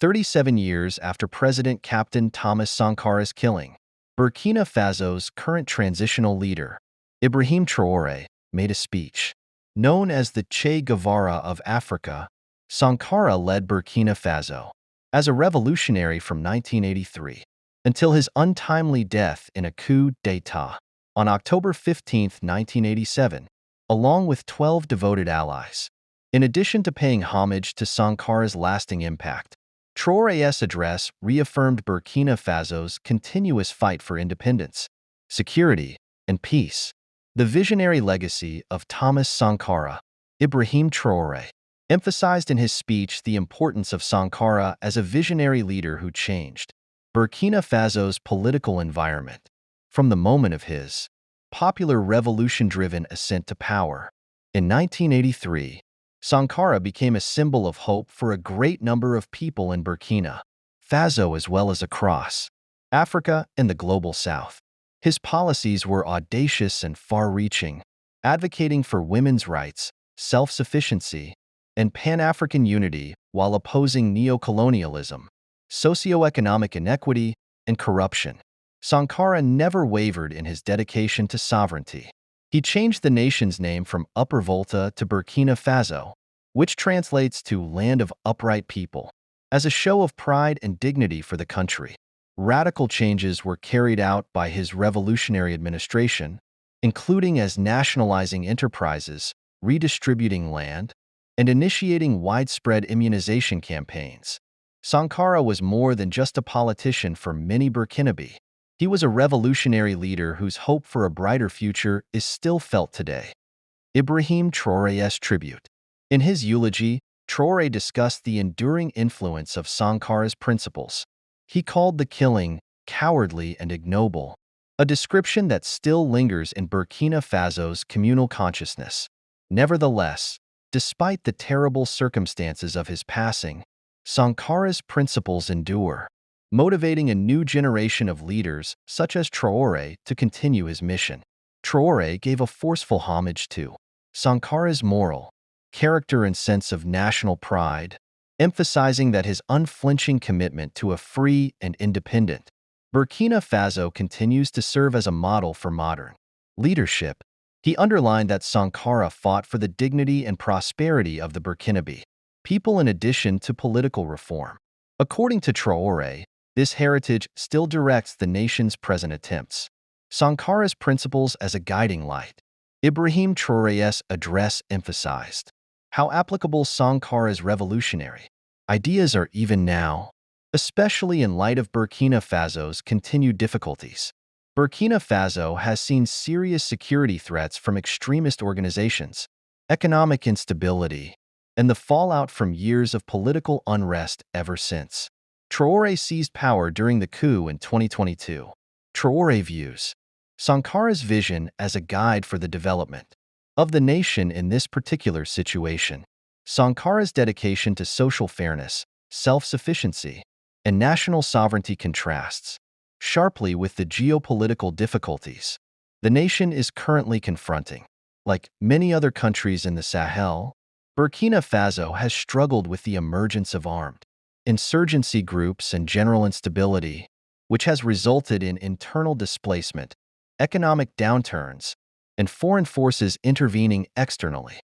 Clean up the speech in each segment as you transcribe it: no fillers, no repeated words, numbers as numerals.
37 years after President Captain Thomas Sankara's killing, Burkina Faso's current transitional leader, Ibrahim Traore, made a speech. Known as the Che Guevara of Africa, Sankara led Burkina Faso as a revolutionary from 1983 until his untimely death in a coup d'état on October 15, 1987, along with 12 devoted allies. In addition to paying homage to Sankara's lasting impact, Traore's address reaffirmed Burkina Faso's continuous fight for independence, security, and peace. The visionary legacy of Thomas Sankara, Ibrahim Traore, emphasized in his speech the importance of Sankara as a visionary leader who changed Burkina Faso's political environment from the moment of his popular revolution-driven ascent to power. In 1983, Sankara became a symbol of hope for a great number of people in Burkina Faso as well as across Africa and the global South. His policies were audacious and far-reaching, advocating for women's rights, self-sufficiency, and Pan-African unity while opposing neo-colonialism, socioeconomic inequity, and corruption. Sankara never wavered in his dedication to sovereignty. He changed the nation's name from Upper Volta to Burkina Faso, which translates to Land of Upright People, as a show of pride and dignity for the country. Radical changes were carried out by his revolutionary administration, including as nationalizing enterprises, redistributing land, and initiating widespread immunization campaigns. Sankara was more than just a politician for many Burkinabe. He was a revolutionary leader whose hope for a brighter future is still felt today. Ibrahim Traore's tribute. In his eulogy, Traore discussed the enduring influence of Sankara's principles. He called the killing cowardly and ignoble, a description that still lingers in Burkina Faso's communal consciousness. Nevertheless, despite the terrible circumstances of his passing, Sankara's principles endure, motivating a new generation of leaders such as Traore to continue his mission. Traore gave a forceful homage to Sankara's moral character and sense of national pride, emphasizing that his unflinching commitment to a free and independent Burkina Faso continues to serve as a model for modern leadership. He underlined that Sankara fought for the dignity and prosperity of the Burkinabe people in addition to political reform. According to Traore, this heritage still directs the nation's present attempts. Sankara's principles as a guiding light. Ibrahim Traore's address emphasized how applicable Sankara's revolutionary ideas are even now, especially in light of Burkina Faso's continued difficulties. Burkina Faso has seen serious security threats from extremist organizations, economic instability, and the fallout from years of political unrest ever since. Traore seized power during the coup in 2022. Traore views Sankara's vision as a guide for the development of the nation in this particular situation. Sankara's dedication to social fairness, self-sufficiency, and national sovereignty contrasts sharply with the geopolitical difficulties the nation is currently confronting. Like many other countries in the Sahel, Burkina Faso has struggled with the emergence of armed insurgency groups and general instability, which has resulted in internal displacement, economic downturns, and foreign forces intervening externally.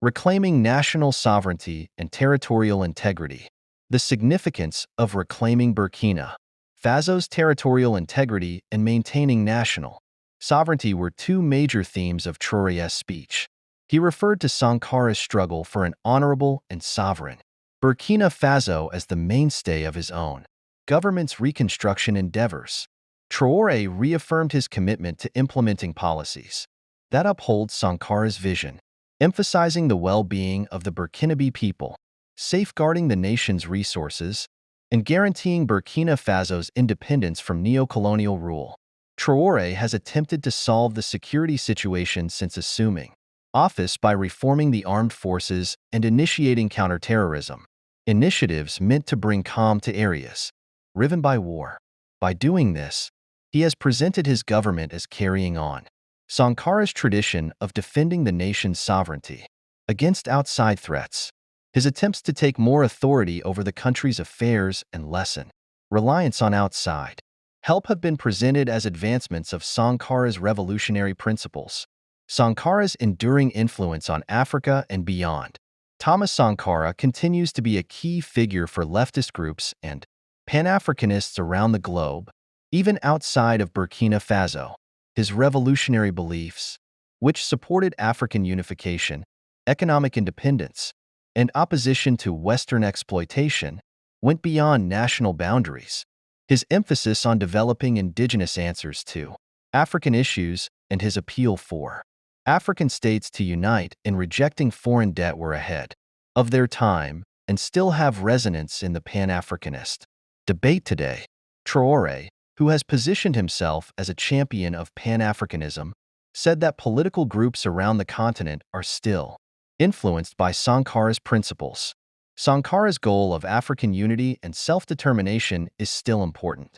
Reclaiming national sovereignty and territorial integrity. The significance of reclaiming Burkina Faso's territorial integrity and maintaining national sovereignty were two major themes of Traore's speech. He referred to Sankara's struggle for an honorable and sovereign Burkina Faso as the mainstay of his own government's reconstruction endeavors. Traore reaffirmed his commitment to implementing policies that uphold Sankara's vision, emphasizing the well-being of the Burkinabe people, safeguarding the nation's resources, and guaranteeing Burkina Faso's independence from neo-colonial rule. Traore has attempted to solve the security situation since assuming office by reforming the armed forces and initiating counterterrorism initiatives meant to bring calm to areas riven by war. By doing this, he has presented his government as carrying on Sankara's tradition of defending the nation's sovereignty against outside threats. His attempts to take more authority over the country's affairs and lessen reliance on outside help have been presented as advancements of Sankara's revolutionary principles. Sankara's enduring influence on Africa and beyond. Thomas Sankara continues to be a key figure for leftist groups and Pan-Africanists around the globe, even outside of Burkina Faso. His revolutionary beliefs, which supported African unification, economic independence, and opposition to Western exploitation, went beyond national boundaries. His emphasis on developing indigenous answers to African issues and his appeal for African states to unite in rejecting foreign debt were ahead of their time and still have resonance in the Pan-Africanist debate today. Traore, who has positioned himself as a champion of Pan-Africanism, said that political groups around the continent are still influenced by Sankara's principles. Sankara's goal of African unity and self-determination is still important.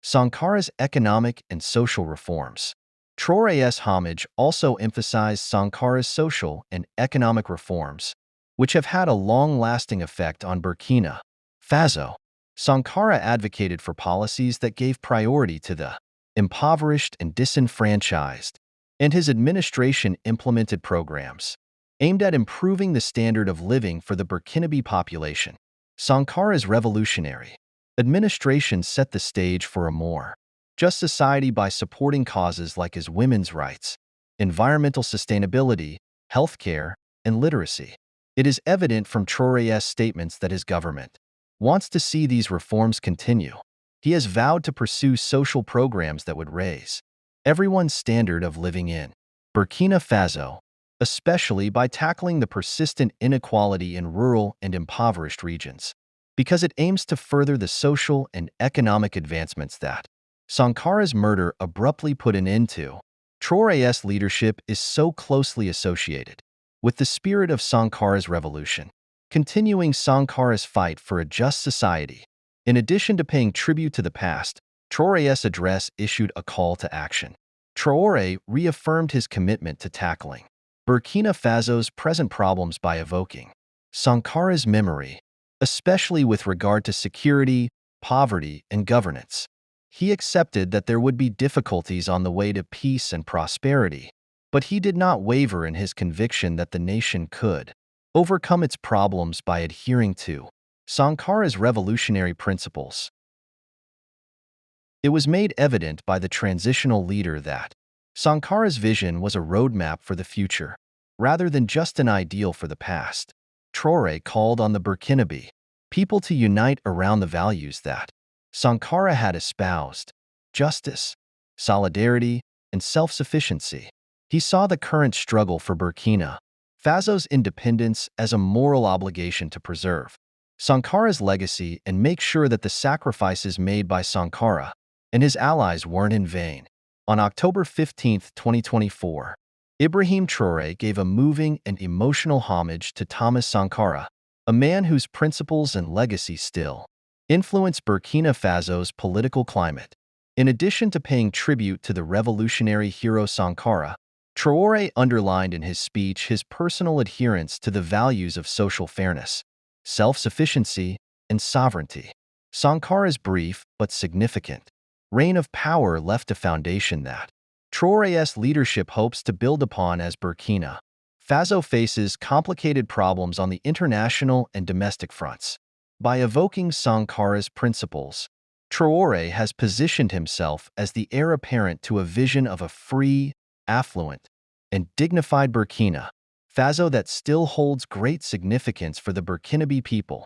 Sankara's economic and social reforms. Traore's homage also emphasized Sankara's social and economic reforms, which have had a long-lasting effect on Burkina Faso. Sankara advocated for policies that gave priority to the impoverished and disenfranchised, and his administration implemented programs aimed at improving the standard of living for the Burkinabe population. Sankara's revolutionary administration set the stage for a more just society by supporting causes like his women's rights, environmental sustainability, healthcare, and literacy. It is evident from Traore's statements that his government wants to see these reforms continue. He has vowed to pursue social programs that would raise everyone's standard of living in Burkina Faso, especially by tackling the persistent inequality in rural and impoverished regions, because it aims to further the social and economic advancements that Sankara's murder abruptly put an end to. Traore's leadership is so closely associated with the spirit of Sankara's revolution, continuing Sankara's fight for a just society. In addition to paying tribute to the past, Traore's address issued a call to action. Traore reaffirmed his commitment to tackling Burkina Faso's present problems by evoking Sankara's memory, especially with regard to security, poverty, and governance. He accepted that there would be difficulties on the way to peace and prosperity, but he did not waver in his conviction that the nation could overcome its problems by adhering to Sankara's revolutionary principles. It was made evident by the transitional leader that Sankara's vision was a roadmap for the future, rather than just an ideal for the past. Traore called on the Burkinabe people to unite around the values that Sankara had espoused: justice, solidarity, and self-sufficiency. He saw the current struggle for Burkina Faso's independence as a moral obligation to preserve Sankara's legacy and make sure that the sacrifices made by Sankara and his allies weren't in vain. On October 15, 2024, Ibrahim Traore gave a moving and emotional homage to Thomas Sankara, a man whose principles and legacy still influence Burkina Faso's political climate. In addition to paying tribute to the revolutionary hero Sankara, Traore underlined in his speech his personal adherence to the values of social fairness, self-sufficiency, and sovereignty. Sankara's brief but significant reign of power left a foundation that Traore's leadership hopes to build upon as Burkina Faso faces complicated problems on the international and domestic fronts. By evoking Sankara's principles, Traore has positioned himself as the heir apparent to a vision of a free, affluent, and dignified Burkina Faso that still holds great significance for the Burkinabe people.